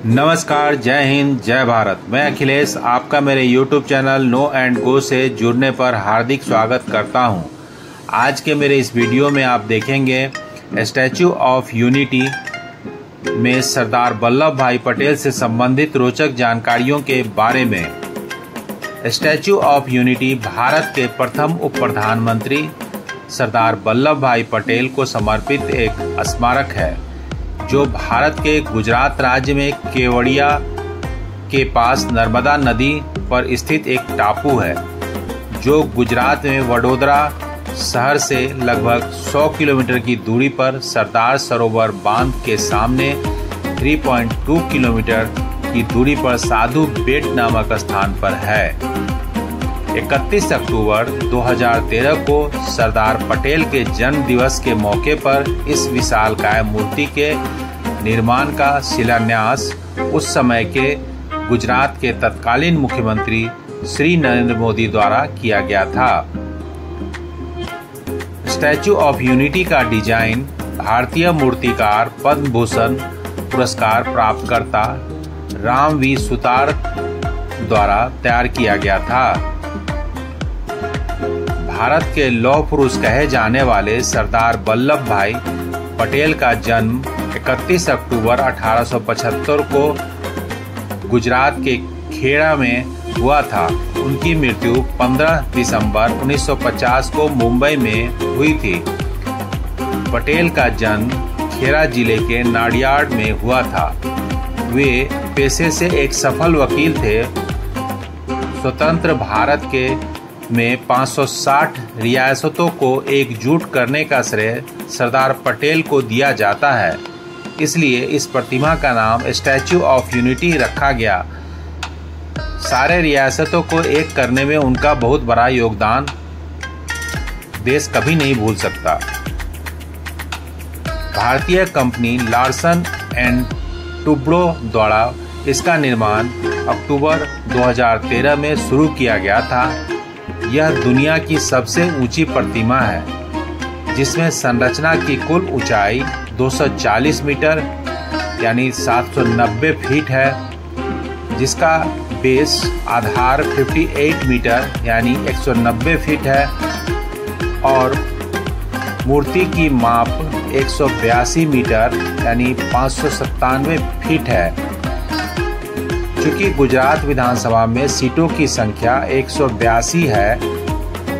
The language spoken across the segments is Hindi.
नमस्कार, जय हिंद, जय भारत। मैं अखिलेश आपका मेरे YouTube channel know and go से जुड़ने पर हार्दिक स्वागत करता हूं। आज के मेरे इस वीडियो में आप देखेंगे स्टैचू ऑफ यूनिटी में सरदार वल्लभ भाई पटेल से संबंधित रोचक जानकारियों के बारे में। स्टैचू ऑफ यूनिटी भारत के प्रथम उप प्रधानमंत्री सरदार वल्लभ भाई पटेल को समर्पित एक स्मारक है जो भारत के गुजरात राज्य में केवड़िया के पास नर्मदा नदी पर स्थित एक टापू है जो गुजरात में वडोदरा शहर से लगभग 100 किलोमीटर की दूरी पर सरदार सरोवर बांध के सामने 3.2 किलोमीटर की दूरी पर साधु बेट नामक स्थान पर है। 31 अक्टूबर 2013 को सरदार पटेल के जन्म दिवस के मौके पर इस विशालकाय मूर्ति के निर्माण का शिलान्यास उस समय के गुजरात के तत्कालीन मुख्यमंत्री श्री नरेंद्र मोदी द्वारा किया गया था। स्टैचू ऑफ यूनिटी का डिजाइन भारतीय मूर्तिकार पद्म भूषण पुरस्कार प्राप्तकर्ता राम वी सुतार द्वारा तैयार किया गया था। भारत के लौह पुरुष कहे जाने वाले सरदार वल्लभ भाई पटेल का जन्म 31 अक्टूबर 1875 को गुजरात के खेड़ा में हुआ था। उनकी मृत्यु 15 दिसंबर 1950 को मुंबई में हुई थी। पटेल का जन्म खेड़ा जिले के नाडियाड में हुआ था। वे पेशे से एक सफल वकील थे। स्वतंत्र भारत के में 560 रियासतों को एकजुट करने का श्रेय सरदार पटेल को दिया जाता है, इसलिए इस प्रतिमा का नाम स्टैचू ऑफ यूनिटी रखा गया। सारे रियासतों को एक करने में उनका बहुत बड़ा योगदान देश कभी नहीं भूल सकता। भारतीय कंपनी लार्सन एंड टुब्रो द्वारा इसका निर्माण अक्टूबर 2013 में शुरू किया गया था। यह दुनिया की सबसे ऊंची प्रतिमा है जिसमें संरचना की कुल ऊंचाई 240 मीटर यानी 790 फीट है, जिसका बेस आधार 58 मीटर यानी 190 फीट है और मूर्ति की माप 182 मीटर यानी 597 फीट है। चूंकि गुजरात विधानसभा में सीटों की संख्या 182 है,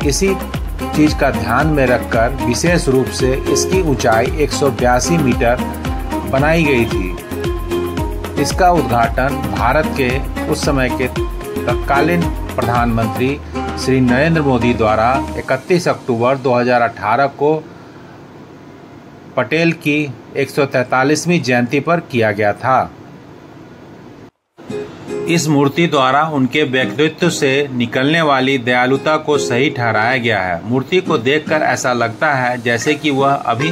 इसी चीज का ध्यान में रखकर विशेष रूप से इसकी ऊंचाई 182 मीटर बनाई गई थी। इसका उद्घाटन भारत के उस समय के तत्कालीन प्रधानमंत्री श्री नरेंद्र मोदी द्वारा 31 अक्टूबर 2018 को पटेल की 143वीं जयंती पर किया गया था। इस मूर्ति द्वारा उनके व्यक्तित्व से निकलने वाली दयालुता को सही ठहराया गया है। मूर्ति को देखकर ऐसा लगता है जैसे कि वह अभी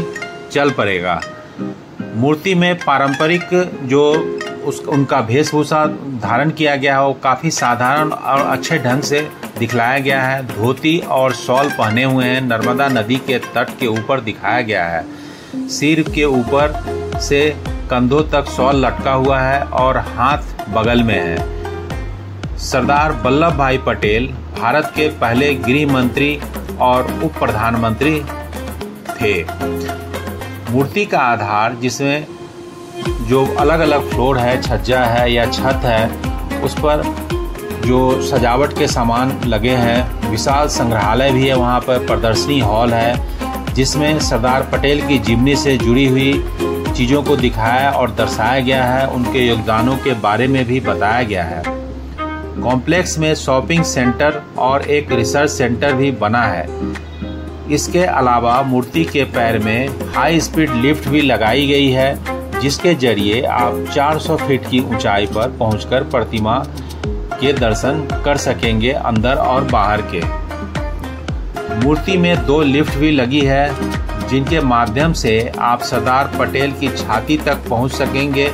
चल पड़ेगा। मूर्ति में पारंपरिक जो उनका वेशभूषा धारण किया गया है वो काफ़ी साधारण और अच्छे ढंग से दिखलाया गया है। धोती और शॉल पहने हुए हैं। नर्मदा नदी के तट के ऊपर दिखाया गया है। सिर के ऊपर से कंधों तक शॉल लटका हुआ है और हाथ बगल में है। सरदार वल्लभ भाई पटेल भारत के पहले गृह मंत्री और उप प्रधानमंत्री थे। मूर्ति का आधार जिसमें जो अलग अलग फ्लोर है, छज्जा है या छत है, उस पर जो सजावट के सामान लगे हैं। विशाल संग्रहालय भी है, वहाँ पर प्रदर्शनी हॉल है जिसमें सरदार पटेल की जीवनी से जुड़ी हुई चीज़ों को दिखाया और दर्शाया गया है। उनके योगदानों के बारे में भी बताया गया है। कॉम्प्लेक्स में शॉपिंग सेंटर और एक रिसर्च सेंटर भी बना है। इसके अलावा मूर्ति के पैर में हाई स्पीड लिफ्ट भी लगाई गई है जिसके जरिए आप 400 फीट की ऊंचाई पर पहुंचकर प्रतिमा के दर्शन कर सकेंगे, अंदर और बाहर के। मूर्ति में 2 लिफ्ट भी लगी है जिनके माध्यम से आप सरदार पटेल की छाती तक पहुंच सकेंगे।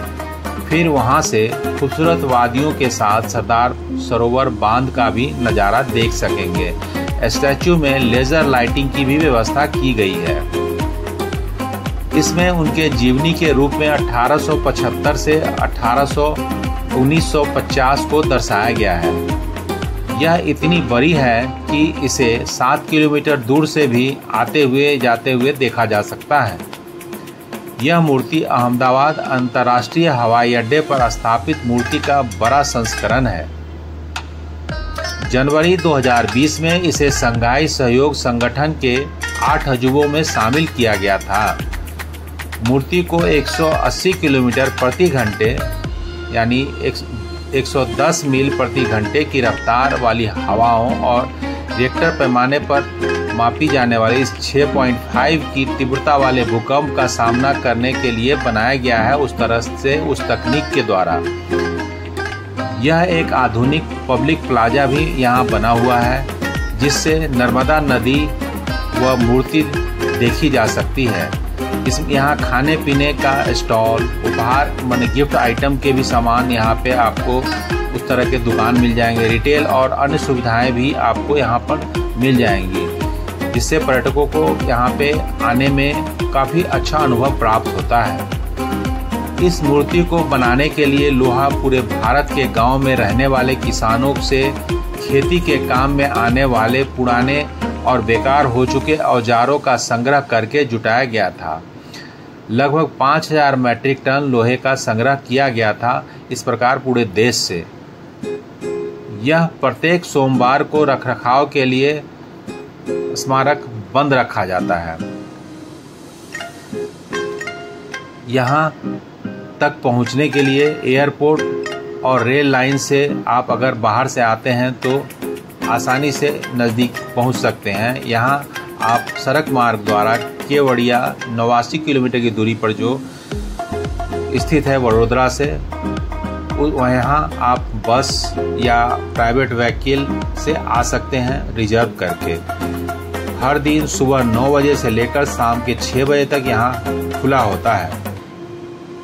फिर वहां से खूबसूरत वादियों के साथ सरदार सरोवर बांध का भी नज़ारा देख सकेंगे। स्टैचू में लेजर लाइटिंग की भी व्यवस्था की गई है। इसमें उनके जीवनी के रूप में 1875 से 1950 को दर्शाया गया है। यह इतनी बड़ी है कि इसे 7 किलोमीटर दूर से भी आते हुए जाते हुए देखा जा सकता है। यह मूर्ति अहमदाबाद अंतर्राष्ट्रीय हवाई अड्डे पर स्थापित मूर्ति का बड़ा संस्करण है। जनवरी 2020 में इसे शंघाई सहयोग संगठन के 8 अजूबों में शामिल किया गया था। मूर्ति को 180 किलोमीटर प्रति घंटे यानी 110 मील प्रति घंटे की रफ्तार वाली हवाओं और रिक्टर पैमाने पर मापी जाने वाली 6.5 की तीव्रता वाले भूकंप का सामना करने के लिए बनाया गया है, उस तरह से उस तकनीक के द्वारा। यह एक आधुनिक पब्लिक प्लाजा भी यहाँ बना हुआ है, जिससे नर्मदा नदी व मूर्ति देखी जा सकती है। इसमें यहाँ खाने पीने का स्टॉल, उपहार माने गिफ्ट आइटम के भी सामान यहाँ पे आपको उस तरह के दुकान मिल जाएंगे। रिटेल और अन्य सुविधाएं भी आपको यहाँ पर मिल जाएंगी, जिससे पर्यटकों को यहाँ पे आने में काफ़ी अच्छा अनुभव प्राप्त होता है। इस मूर्ति को बनाने के लिए लोहा पूरे भारत के गांव में रहने वाले किसानों से खेती के काम में आने वाले पुराने और बेकार हो चुके औजारों का संग्रह करके जुटाया गया था। लगभग 5000 मैट्रिक टन लोहे का संग्रह किया गया था इस प्रकार पूरे देश से। यह प्रत्येक सोमवार को रखरखाव के लिए स्मारक बंद रखा जाता है। यहाँ तक पहुँचने के लिए एयरपोर्ट और रेल लाइन से आप अगर बाहर से आते हैं तो आसानी से नज़दीक पहुंच सकते हैं। यहाँ आप सड़क मार्ग द्वारा केवड़िया 89 किलोमीटर की दूरी पर जो स्थित है वडोदरा से, यहाँ आप बस या प्राइवेट व्हीकल से आ सकते हैं रिजर्व करके। हर दिन सुबह 9 बजे से लेकर शाम के 6 बजे तक यहाँ खुला होता है।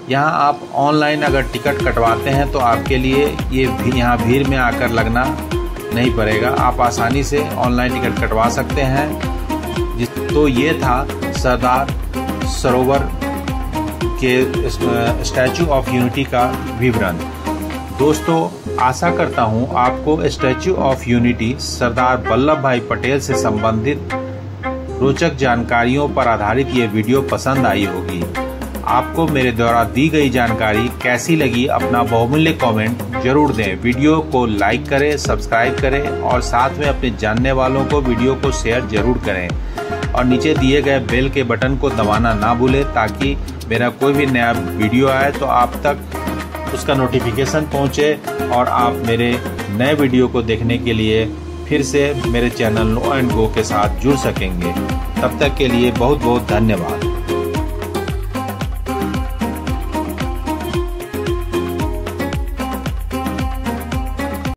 यहाँ आप ऑनलाइन अगर टिकट कटवाते हैं तो आपके लिए ये यहाँ भीड़ में आकर लगना नहीं पड़ेगा, आप आसानी से ऑनलाइन टिकट कटवा सकते हैं। तो ये था सरदार सरोवर के स्टैचू ऑफ यूनिटी का विवरण। दोस्तों, आशा करता हूँ आपको statue of unity Sardar Vallabh भाई पटेल से संबंधित रोचक जानकारियों पर आधारित ये वीडियो पसंद आई होगी। आपको मेरे द्वारा दी गई जानकारी कैसी लगी, अपना बहुमूल्य कमेंट जरूर दें। वीडियो को लाइक करें, सब्सक्राइब करें और साथ में अपने जानने वालों को वीडियो को शेयर जरूर करें और नीचे दिए गए बेल के बटन को दबाना ना भूलें, ताकि मेरा कोई भी नया वीडियो आए तो आप तक उसका नोटिफिकेशन पहुंचे और आप मेरे नए वीडियो को देखने के लिए फिर से मेरे चैनल नो एंड गो के साथ जुड़ सकेंगे। तब तक के लिए बहुत बहुत धन्यवाद।